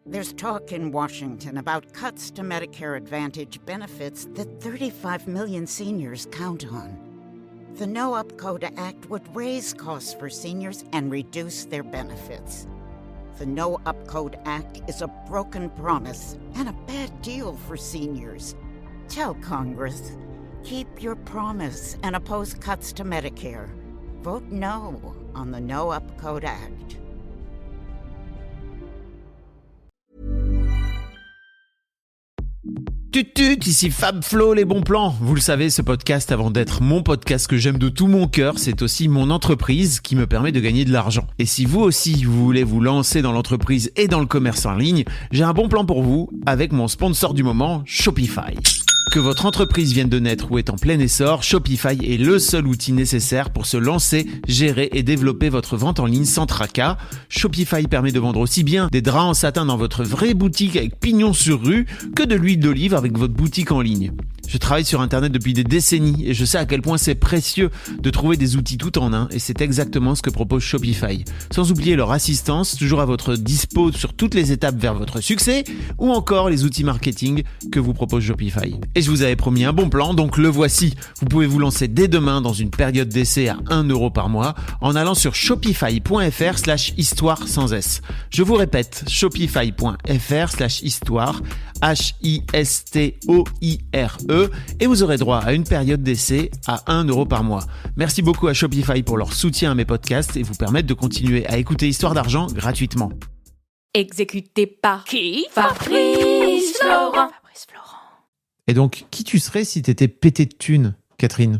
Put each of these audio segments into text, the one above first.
There's talk in Washington about cuts to Medicare Advantage benefits that 35 million seniors count on. The No Up-Code Act would raise costs for seniors and reduce their benefits. The No Up-Code Act is a broken promise and a bad deal for seniors. Tell Congress, keep your promise and oppose cuts to Medicare. Vote no on the No Up-Code Act. Tut, ici Fab Flo, les bons plans. Vous le savez, ce podcast, avant d'être mon podcast que j'aime de tout mon cœur, c'est aussi mon entreprise qui me permet de gagner de l'argent. Et si vous aussi, vous voulez vous lancer dans l'entreprise et dans le commerce en ligne, j'ai un bon plan pour vous avec mon sponsor du moment, Shopify. Que votre entreprise vienne de naître ou est en plein essor, Shopify est le seul outil nécessaire pour se lancer, gérer et développer votre vente en ligne sans tracas. Shopify permet de vendre aussi bien des draps en satin dans votre vraie boutique avec pignon sur rue que de l'huile d'olive avec votre boutique en ligne. Je travaille sur Internet depuis des décennies et je sais à quel point c'est précieux de trouver des outils tout en un et c'est exactement ce que propose Shopify. Sans oublier leur assistance, toujours à votre dispo sur toutes les étapes vers votre succès ou encore les outils marketing que vous propose Shopify. Et je vous avais promis un bon plan, donc le voici. Vous pouvez vous lancer dès demain dans une période d'essai à 1 € par mois en allant sur shopify.fr/histoire sans S. Je vous répète, shopify.fr/histoire, HISTOIRE, et vous aurez droit à une période d'essai à 1 € par mois. Merci beaucoup à Shopify pour leur soutien à mes podcasts et vous permettre de continuer à écouter Histoire d'argent gratuitement. Exécuté par qui? Fabrice Florent. Et donc, qui tu serais si t'étais pété de thunes, Catherine?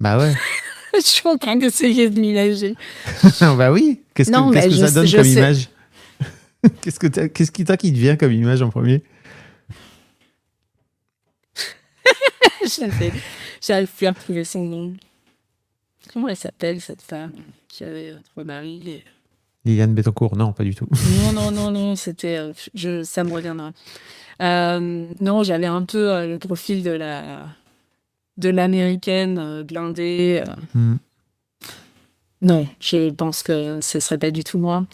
Bah ouais. Je suis en train d'essayer de m'imaginer. Bah oui. Qu'est-ce que ça donne comme image? Qu'est-ce qui te vient comme image en premier? J'arrive plus à trouver son nom. Comment elle s'appelle, cette femme qui avait trois maris? Liliane Bettencourt, non, pas du tout. Non, c'était... ça me reviendra. Non, j'avais un peu le profil de l'américaine blindée. Non, je pense que ce serait pas du tout moi.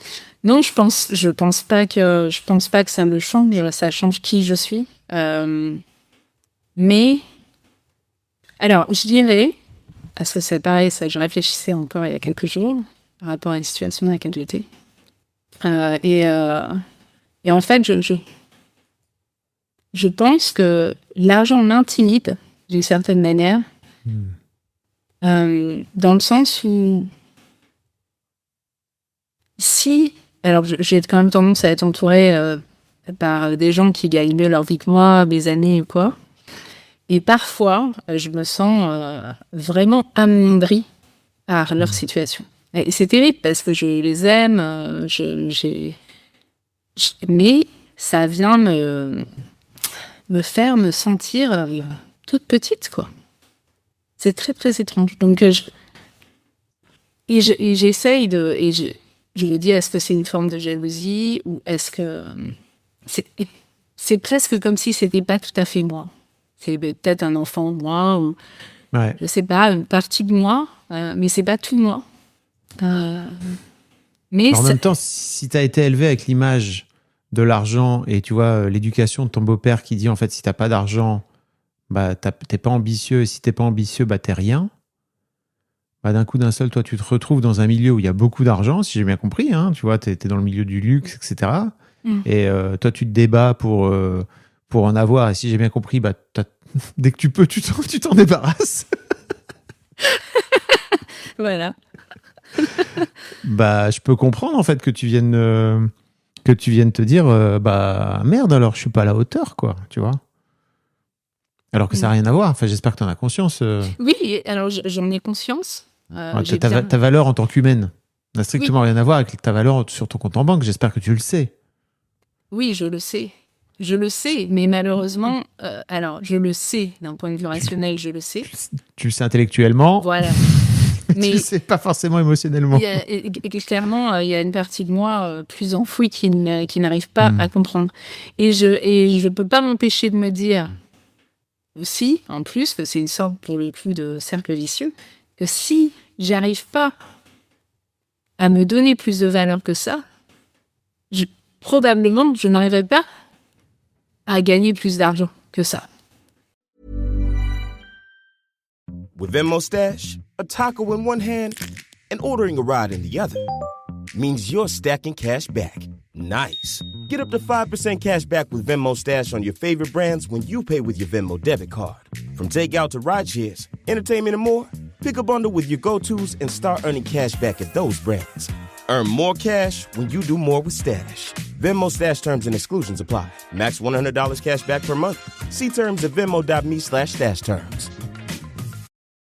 Non, je pense pas que ça me change, ça change qui je suis. Mais alors, je dirais, parce que c'est pareil, ça, je réfléchissais encore il y a quelques jours par rapport à la situation dans laquelle j'étais. Et en fait, je pense que l'argent m'intimide d'une certaine manière, dans le sens où alors j'ai quand même tendance à être entourée par des gens qui gagnent mieux leur vie que moi, mes années ou quoi. Et parfois, je me sens vraiment amoindrie par leur situation. Et c'est terrible parce que je les aime, mais ça vient me faire me sentir toute petite, quoi. C'est très, très étrange. Donc, j'essaye de... Et je me dis, est-ce que c'est une forme de jalousie ou est-ce que... C'est presque comme si c'était pas tout à fait moi. C'est peut-être un enfant de moi ou... Ouais. Je sais pas, une partie de moi, mais c'est pas tout moi. Mais en même temps, si tu as été élevé avec l'image de l'argent et tu vois l'éducation de ton beau-père qui dit en fait si t'as pas d'argent, bah t'es pas ambitieux, et si t'es pas ambitieux, bah t'es rien. Bah d'un coup d'un seul, toi tu te retrouves dans un milieu où il y a beaucoup d'argent, si j'ai bien compris, hein, tu vois, t'es dans le milieu du luxe, etc. Et toi tu te débats pour en avoir, et si j'ai bien compris, bah dès que tu peux, tu t'en débarrasses. Voilà. Bah, je peux comprendre en fait que tu viennes te dire bah merde, alors je suis pas à la hauteur, quoi, tu vois. Alors que ça n'a rien à voir. Enfin, j'espère que tu en as conscience. Oui, alors j'en ai conscience. Ta valeur en tant qu'humaine n'a strictement rien à voir avec ta valeur sur ton compte en banque. J'espère que tu le sais. Oui, je le sais. Je le sais, mais malheureusement, alors je le sais d'un point de vue rationnel, je le sais. Tu le sais intellectuellement. Voilà. Mais tu le sais pas forcément émotionnellement. Clairement, il y a une partie de moi plus enfouie qui n'arrive pas à comprendre. Et je peux pas m'empêcher de me dire aussi, en plus, que c'est une sorte pour le coup de cercle vicieux, que si j'arrive pas à me donner plus de valeur que ça, probablement, je n'arriverai pas à gagner plus d'argent que ça. With Venmo Stash, a taco in one hand and ordering a ride in the other means you're stacking cash back. Nice. Get up to 5% cash back with Venmo Stash on your favorite brands when you pay with your Venmo debit card. From takeout to rideshares, entertainment and more, pick a bundle with your go-tos and start earning cash back at those brands. Earn more cash when you do more with Stash. Venmo Stash terms and exclusions apply. Max $100 cash back per month. See terms at venmo.me/stash terms.